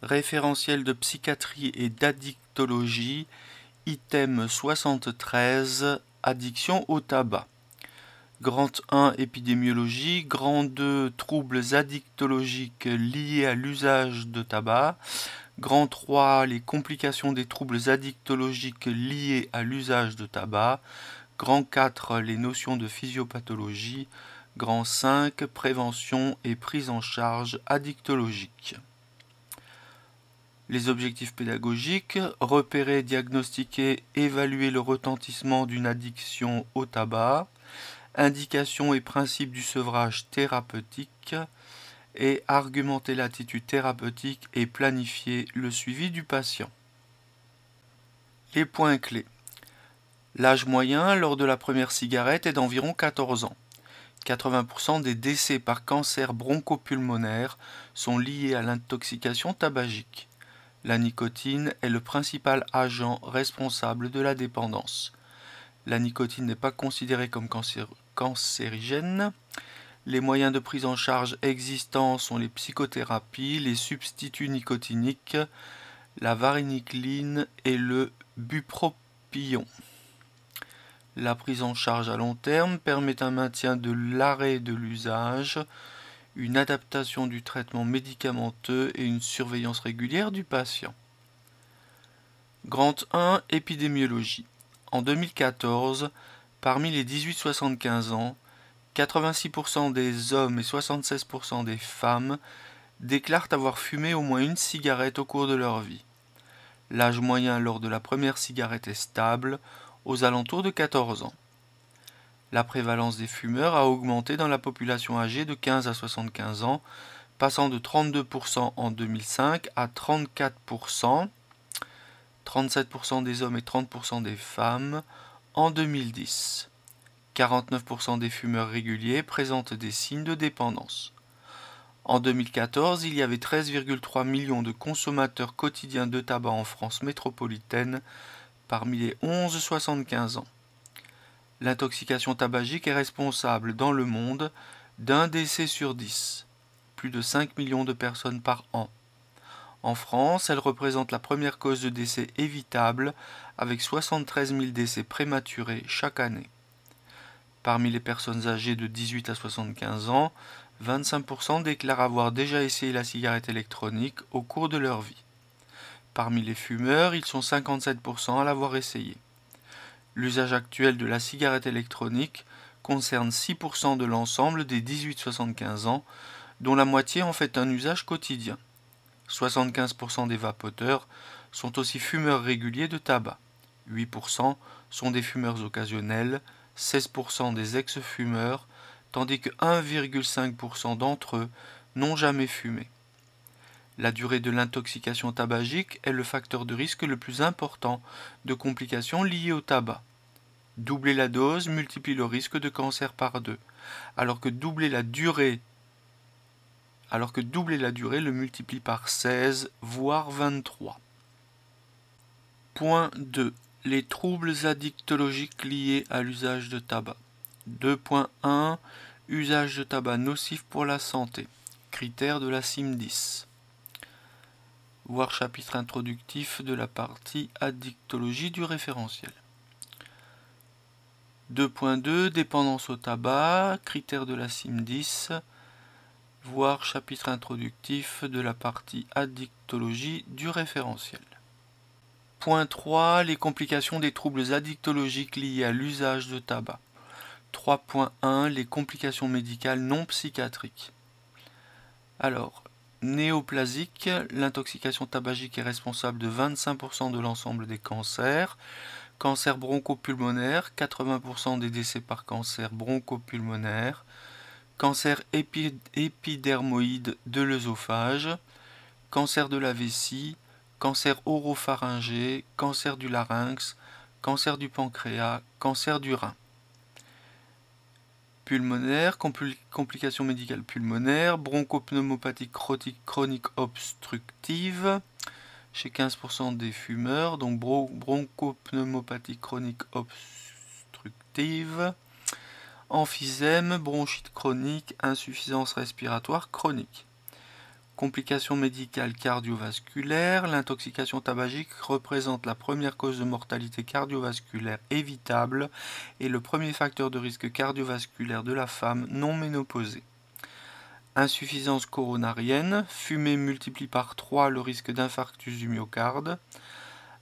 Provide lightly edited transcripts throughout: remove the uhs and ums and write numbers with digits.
Référentiel de psychiatrie et d'addictologie, item 73, addiction au tabac. Grand 1, épidémiologie. Grand 2, troubles addictologiques liés à l'usage de tabac. Grand 3, les complications des troubles addictologiques liés à l'usage de tabac. Grand 4, les notions de physiopathologie. Grand 5, prévention et prise en charge addictologique. Les objectifs pédagogiques: repérer, diagnostiquer, évaluer le retentissement d'une addiction au tabac, indications et principes du sevrage thérapeutique, et argumenter l'attitude thérapeutique et planifier le suivi du patient. Les points clés. L'âge moyen lors de la première cigarette est d'environ 14 ans. 80% des décès par cancer bronchopulmonaire sont liés à l'intoxication tabagique. La nicotine est le principal agent responsable de la dépendance. La nicotine n'est pas considérée comme cancérigène. Les moyens de prise en charge existants sont les psychothérapies, les substituts nicotiniques, la varenicline et le bupropion. La prise en charge à long terme permet un maintien de l'arrêt de l'usage, une adaptation du traitement médicamenteux et une surveillance régulière du patient. Grand 1, épidémiologie. En 2014, parmi les 18-75 ans, 86% des hommes et 76% des femmes déclarent avoir fumé au moins une cigarette au cours de leur vie. L'âge moyen lors de la première cigarette est stable, aux alentours de 14 ans. La prévalence des fumeurs a augmenté dans la population âgée de 15 à 75 ans, passant de 32% en 2005 à 34%, 37% des hommes et 30% des femmes en 2010. 49% des fumeurs réguliers présentent des signes de dépendance. En 2014, il y avait 13,3 millions de consommateurs quotidiens de tabac en France métropolitaine, parmi les 11-75 ans. L'intoxication tabagique est responsable dans le monde d'un décès sur 10, plus de 5 millions de personnes par an. En France, elle représente la première cause de décès évitable, avec 73 000 décès prématurés chaque année. Parmi les personnes âgées de 18 à 75 ans, 25% déclarent avoir déjà essayé la cigarette électronique au cours de leur vie. Parmi les fumeurs, ils sont 57% à l'avoir essayé. L'usage actuel de la cigarette électronique concerne 6% de l'ensemble des 18-75 ans, dont la moitié en fait un usage quotidien. 75% des vapoteurs sont aussi fumeurs réguliers de tabac. 8% sont des fumeurs occasionnels, 16% des ex-fumeurs, tandis que 1,5% d'entre eux n'ont jamais fumé. La durée de l'intoxication tabagique est le facteur de risque le plus important de complications liées au tabac. Doubler la dose multiplie le risque de cancer par 2, alors que doubler la durée le multiplie par 16, voire 23. Point 2. Les troubles addictologiques liés à l'usage de tabac. 2.1. Usage de tabac nocif pour la santé. Critères de la CIM-10. Voir chapitre introductif de la partie addictologie du référentiel. 2.2. Dépendance au tabac. Critères de la CIM-10. Voir chapitre introductif de la partie addictologie du référentiel. Point 3. Les complications des troubles addictologiques liés à l'usage de tabac. 3.1. Les complications médicales non psychiatriques. Alors, néoplasique, l'intoxication tabagique est responsable de 25% de l'ensemble des cancers. Cancer bronchopulmonaire, 80% des décès par cancer bronchopulmonaire. Cancer épidermoïde de l'œsophage. Cancer de la vessie. Cancer oropharyngé. Cancer du larynx. Cancer du pancréas. Cancer du rein. Pulmonaire, complications médicales pulmonaires, bronchopneumopathie chronique obstructive chez 15% des fumeurs, donc bronchopneumopathie chronique obstructive, emphysème, bronchite chronique, insuffisance respiratoire chronique. Complications médicales cardiovasculaires. L'intoxication tabagique représente la première cause de mortalité cardiovasculaire évitable et le premier facteur de risque cardiovasculaire de la femme non ménopausée. Insuffisance coronarienne. Fumée multiplie par 3 le risque d'infarctus du myocarde.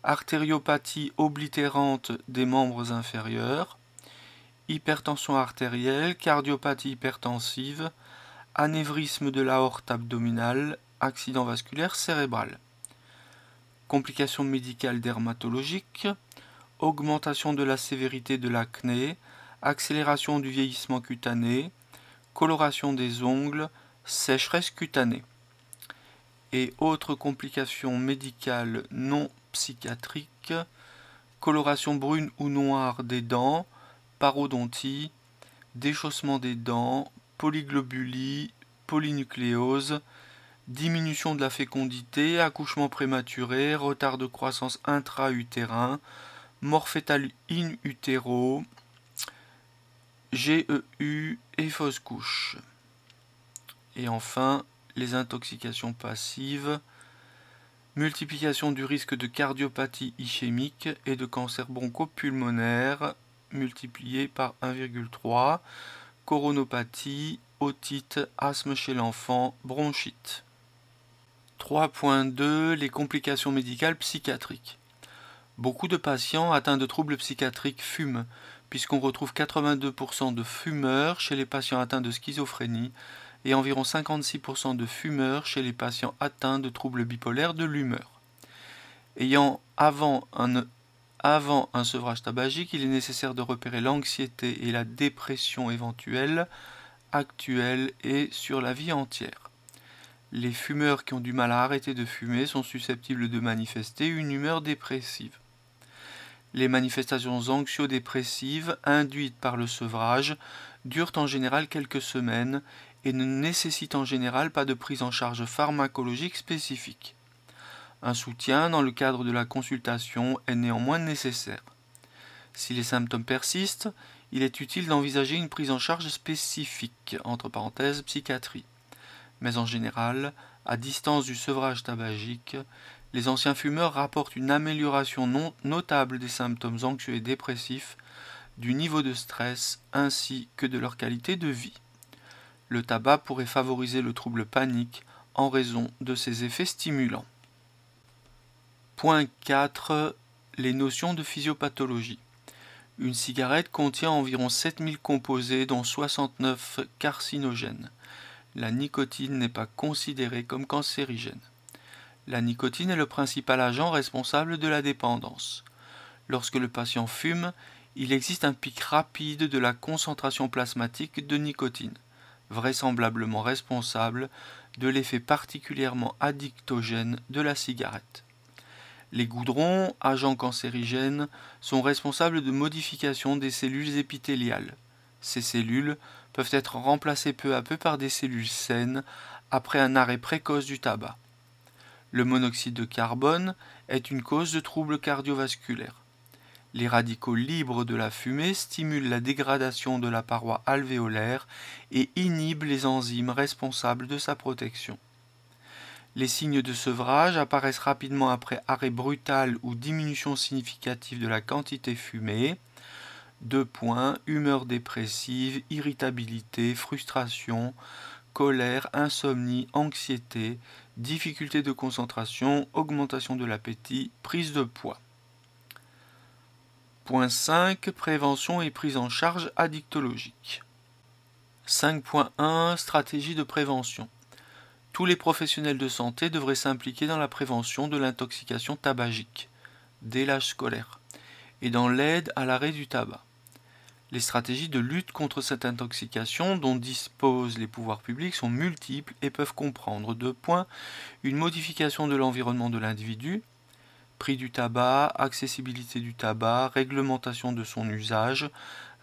Artériopathie oblitérante des membres inférieurs. Hypertension artérielle, cardiopathie hypertensive, anévrisme de l'aorte abdominale, accident vasculaire cérébral. Complications médicales dermatologiques, augmentation de la sévérité de l'acné, accélération du vieillissement cutané, coloration des ongles, sécheresse cutanée. Et autres complications médicales non psychiatriques, coloration brune ou noire des dents, parodontie, déchaussement des dents, polyglobulie, polynucléose, diminution de la fécondité, accouchement prématuré, retard de croissance intra-utérin, mort fœtale in utero, GEU et fausse couche. Et enfin, les intoxications passives, multiplication du risque de cardiopathie ischémique et de cancer bronchopulmonaire, multiplié par 1,3, coronopathie, otite, asthme chez l'enfant, bronchite. 3.2 Les complications médicales psychiatriques. Beaucoup de patients atteints de troubles psychiatriques fument, puisqu'on retrouve 82% de fumeurs chez les patients atteints de schizophrénie et environ 56% de fumeurs chez les patients atteints de troubles bipolaires de l'humeur. Avant un sevrage tabagique, il est nécessaire de repérer l'anxiété et la dépression éventuelle, actuelle et sur la vie entière. Les fumeurs qui ont du mal à arrêter de fumer sont susceptibles de manifester une humeur dépressive. Les manifestations anxio-dépressives induites par le sevrage durent en général quelques semaines et ne nécessitent en général pas de prise en charge pharmacologique spécifique. Un soutien dans le cadre de la consultation est néanmoins nécessaire. Si les symptômes persistent, il est utile d'envisager une prise en charge spécifique, entre parenthèses psychiatrie. Mais en général, à distance du sevrage tabagique, les anciens fumeurs rapportent une amélioration notable des symptômes anxieux et dépressifs, du niveau de stress ainsi que de leur qualité de vie. Le tabac pourrait favoriser le trouble panique en raison de ses effets stimulants. Point 4. Les notions de physiopathologie. Une cigarette contient environ 7000 composés dont 69 carcinogènes. La nicotine n'est pas considérée comme cancérigène. La nicotine est le principal agent responsable de la dépendance. Lorsque le patient fume, il existe un pic rapide de la concentration plasmatique de nicotine, vraisemblablement responsable de l'effet particulièrement addictogène de la cigarette. Les goudrons, agents cancérigènes, sont responsables de modifications des cellules épithéliales. Ces cellules peuvent être remplacées peu à peu par des cellules saines après un arrêt précoce du tabac. Le monoxyde de carbone est une cause de troubles cardiovasculaires. Les radicaux libres de la fumée stimulent la dégradation de la paroi alvéolaire et inhibent les enzymes responsables de sa protection. Les signes de sevrage apparaissent rapidement après arrêt brutal ou diminution significative de la quantité fumée. 2 humeur dépressive, irritabilité, frustration, colère, insomnie, anxiété, difficulté de concentration, augmentation de l'appétit, prise de poids. Point 5. Prévention et prise en charge addictologique. 5.1 Stratégie de prévention. Tous les professionnels de santé devraient s'impliquer dans la prévention de l'intoxication tabagique, dès l'âge scolaire, et dans l'aide à l'arrêt du tabac. Les stratégies de lutte contre cette intoxication dont disposent les pouvoirs publics sont multiples et peuvent comprendre 2 une modification de l'environnement de l'individu, prix du tabac, accessibilité du tabac, réglementation de son usage,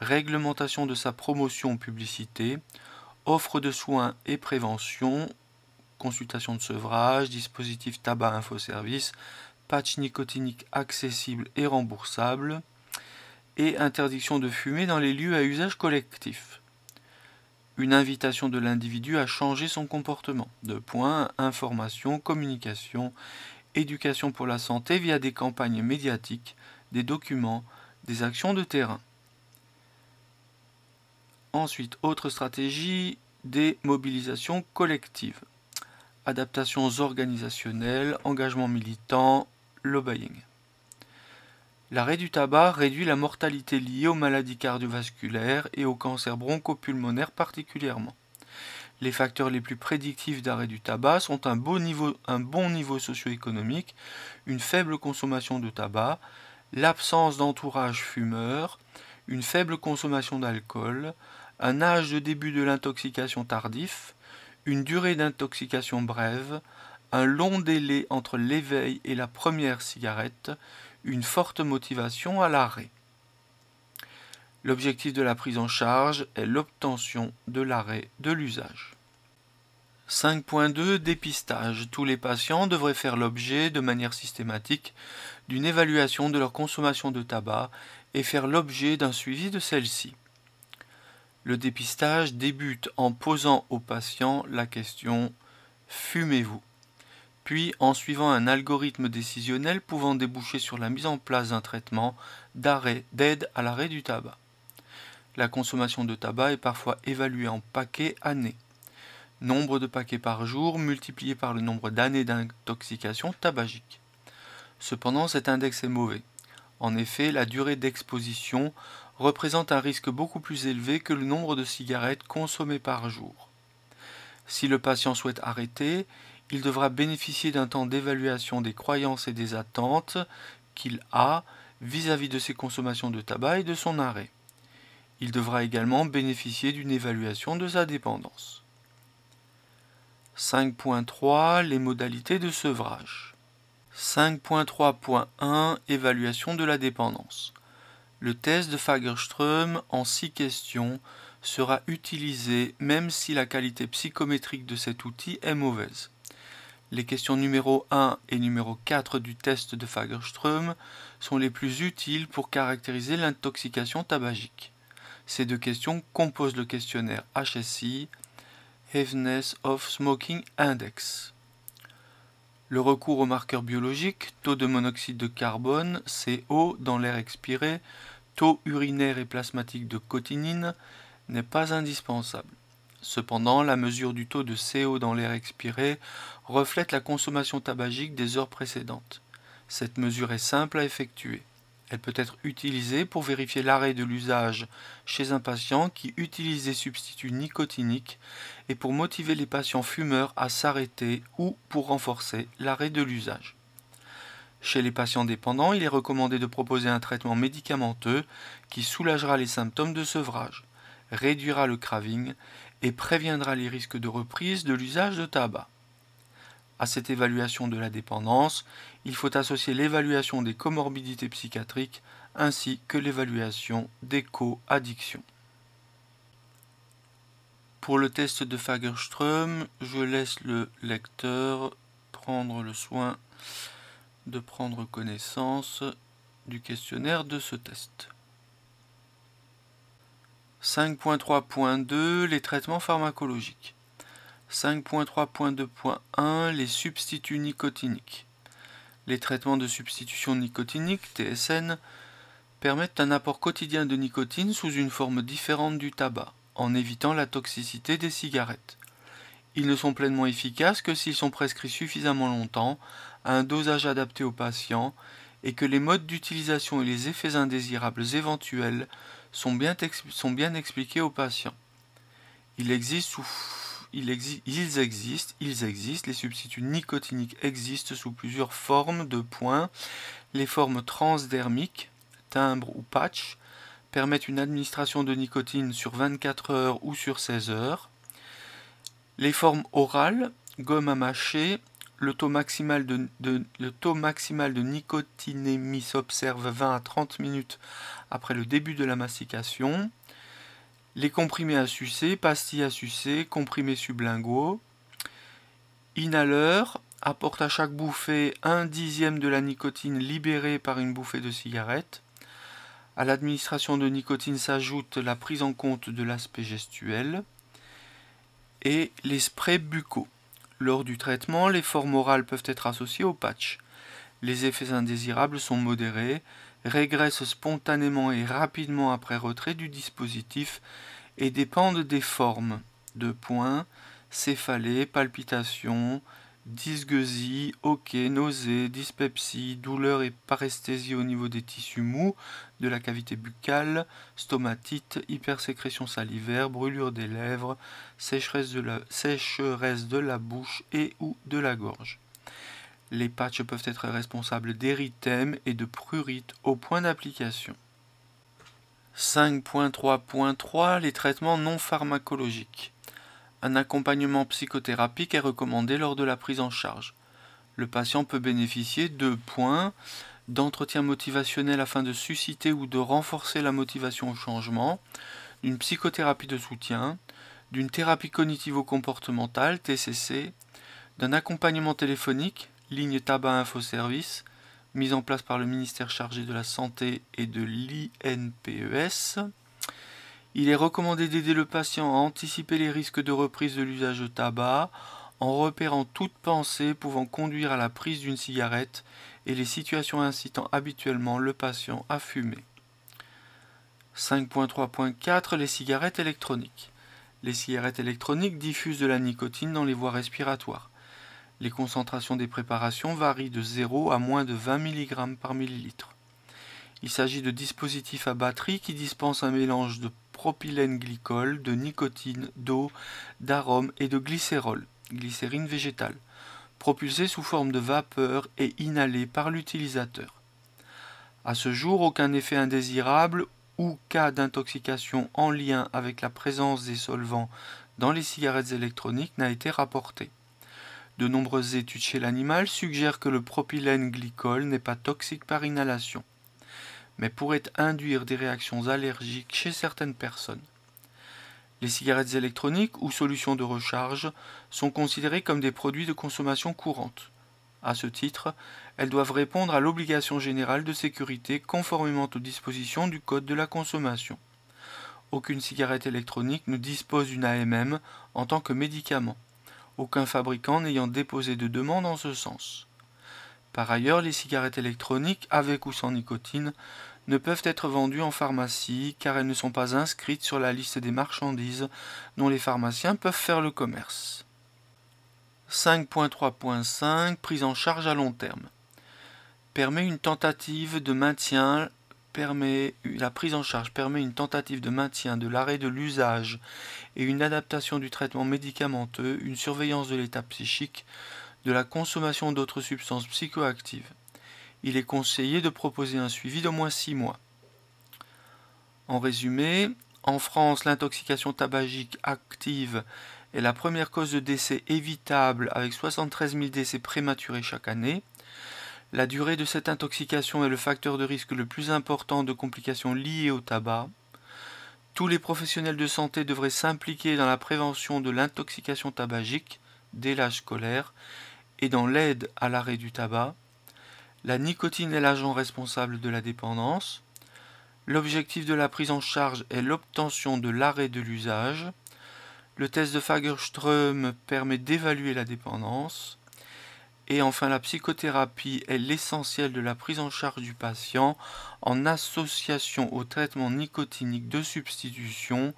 réglementation de sa promotion ou publicité, offre de soins et prévention, consultation de sevrage, dispositif tabac infoservice, patch nicotinique accessible et remboursable, et interdiction de fumer dans les lieux à usage collectif. une invitation de l'individu à changer son comportement. 2 points, information, communication, éducation pour la santé via des campagnes médiatiques, des documents, des actions de terrain. Ensuite, autre stratégie, des mobilisations collectives. Adaptations organisationnelles, engagement militant, lobbying. L'arrêt du tabac réduit la mortalité liée aux maladies cardiovasculaires et aux cancers bronchopulmonaires particulièrement. Les facteurs les plus prédictifs d'arrêt du tabac sont un bon niveau socio-économique, une faible consommation de tabac, l'absence d'entourage fumeur, une faible consommation d'alcool, un âge de début de l'intoxication tardif, une durée d'intoxication brève, un long délai entre l'éveil et la première cigarette, une forte motivation à l'arrêt. L'objectif de la prise en charge est l'obtention de l'arrêt de l'usage. 5.2 Dépistage. Tous les patients devraient faire l'objet, de manière systématique, d'une évaluation de leur consommation de tabac et faire l'objet d'un suivi de celle-ci. Le dépistage débute en posant au patient la question « Fumez-vous ?», puis en suivant un algorithme décisionnel pouvant déboucher sur la mise en place d'un traitement d'aide à l'arrêt du tabac. La consommation de tabac est parfois évaluée en paquets années. Nombre de paquets par jour multiplié par le nombre d'années d'intoxication tabagique. Cependant, cet index est mauvais. En effet, la durée d'exposition représente un risque beaucoup plus élevé que le nombre de cigarettes consommées par jour. Si le patient souhaite arrêter, il devra bénéficier d'un temps d'évaluation des croyances et des attentes qu'il a vis-à-vis de ses consommations de tabac et de son arrêt. Il devra également bénéficier d'une évaluation de sa dépendance. 5.3 Les modalités de sevrage. 5.3.1 Évaluation de la dépendance. Le test de Fagerström en 6 questions sera utilisé même si la qualité psychométrique de cet outil est mauvaise. Les questions numéro 1 et numéro 4 du test de Fagerström sont les plus utiles pour caractériser l'intoxication tabagique. Ces 2 questions composent le questionnaire HSI, Heaviness of Smoking Index. Le recours aux marqueurs biologiques, taux de monoxyde de carbone, CO, dans l'air expiré, taux urinaire et plasmatique de cotinine, n'est pas indispensable. Cependant, la mesure du taux de CO dans l'air expiré reflète la consommation tabagique des heures précédentes. Cette mesure est simple à effectuer. Elle peut être utilisée pour vérifier l'arrêt de l'usage chez un patient qui utilise des substituts nicotiniques et pour motiver les patients fumeurs à s'arrêter ou pour renforcer l'arrêt de l'usage. Chez les patients dépendants, il est recommandé de proposer un traitement médicamenteux qui soulagera les symptômes de sevrage, réduira le craving et préviendra les risques de reprise de l'usage de tabac. À cette évaluation de la dépendance, il faut associer l'évaluation des comorbidités psychiatriques ainsi que l'évaluation des co-addictions. Pour le test de Fagerström, je laisse le lecteur prendre le soin de prendre connaissance du questionnaire de ce test. 5.3.2 Les traitements pharmacologiques. 5.3.2.1 Les substituts nicotiniques. Les traitements de substitution nicotinique, TSN, permettent un apport quotidien de nicotine sous une forme différente du tabac, en évitant la toxicité des cigarettes. Ils ne sont pleinement efficaces que s'ils sont prescrits suffisamment longtemps, à un dosage adapté aux patients, et que les modes d'utilisation et les effets indésirables éventuels sont bien expliqués aux patients. Ils existent, les substituts nicotiniques existent sous plusieurs formes de points. Les formes transdermiques, timbre ou patch, permettent une administration de nicotine sur 24 heures ou sur 16 heures. Les formes orales, gomme à mâcher, le taux maximal de nicotinémie s'observe 20 à 30 minutes après le début de la mastication. Les comprimés à sucer, pastilles à sucer, comprimés sublinguaux. Inhaleur apporte à chaque bouffée 1/10 de la nicotine libérée par une bouffée de cigarette. À l'administration de nicotine s'ajoute la prise en compte de l'aspect gestuel. et les sprays buccaux. Lors du traitement, les formes orales peuvent être associées au patch. Les effets indésirables sont modérés, régressent spontanément et rapidement après retrait du dispositif et dépendent des formes. Céphalée, palpitations, dysgeusie, hoquet, nausée, dyspepsie, douleur et paresthésie au niveau des tissus mous de la cavité buccale, stomatite, hypersécrétion salivaire, brûlure des lèvres, sécheresse de la bouche et ou de la gorge. Les patchs peuvent être responsables d'érythème et de prurite au point d'application. 5.3.3 Les traitements non pharmacologiques. Un accompagnement psychothérapique est recommandé lors de la prise en charge. Le patient peut bénéficier de d'entretien motivationnel afin de susciter ou de renforcer la motivation au changement, d'une psychothérapie de soutien, d'une thérapie cognitivo-comportementale, TCC, d'un accompagnement téléphonique, ligne tabac info-service, mise en place par le ministère chargé de la Santé et de l'INPES. Il est recommandé d'aider le patient à anticiper les risques de reprise de l'usage de tabac en repérant toute pensée pouvant conduire à la prise d'une cigarette et les situations incitant habituellement le patient à fumer. 5.3.4 Les cigarettes électroniques. Les cigarettes électroniques diffusent de la nicotine dans les voies respiratoires. Les concentrations des préparations varient de 0 à moins de 20 mg par millilitre. Il s'agit de dispositifs à batterie qui dispensent un mélange de propylène glycol, de nicotine, d'eau, d'arôme et de glycérol, glycérine végétale, propulsés sous forme de vapeur et inhalés par l'utilisateur. À ce jour, aucun effet indésirable ou cas d'intoxication en lien avec la présence des solvants dans les cigarettes électroniques n'a été rapporté. De nombreuses études chez l'animal suggèrent que le propylène glycol n'est pas toxique par inhalation, mais pourrait induire des réactions allergiques chez certaines personnes. Les cigarettes électroniques ou solutions de recharge sont considérées comme des produits de consommation courante. À ce titre, elles doivent répondre à l'obligation générale de sécurité conformément aux dispositions du Code de la consommation. Aucune cigarette électronique ne dispose d'une AMM en tant que médicament, aucun fabricant n'ayant déposé de demande en ce sens. Par ailleurs, les cigarettes électroniques, avec ou sans nicotine, ne peuvent être vendues en pharmacie car elles ne sont pas inscrites sur la liste des marchandises dont les pharmaciens peuvent faire le commerce. 5.3.5 Prise en charge à long terme. La prise en charge permet une tentative de maintien de l'arrêt de l'usage et une adaptation du traitement médicamenteux, une surveillance de l'état psychique, de la consommation d'autres substances psychoactives. Il est conseillé de proposer un suivi d'au moins 6 mois. En résumé, en France, l'intoxication tabagique active est la première cause de décès évitable avec 73 000 décès prématurés chaque année. La durée de cette intoxication est le facteur de risque le plus important de complications liées au tabac. Tous les professionnels de santé devraient s'impliquer dans la prévention de l'intoxication tabagique dès l'âge scolaire et dans l'aide à l'arrêt du tabac. La nicotine est l'agent responsable de la dépendance. L'objectif de la prise en charge est l'obtention de l'arrêt de l'usage. Le test de Fagerström permet d'évaluer la dépendance. Et enfin, la psychothérapie est l'essentiel de la prise en charge du patient en association au traitement nicotinique de substitution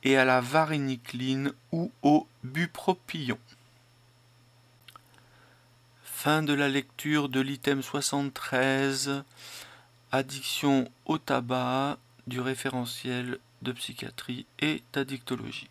et à la varénicline ou au bupropion. Fin de la lecture de l'item 73, addiction au tabac, du référentiel de psychiatrie et d'addictologie.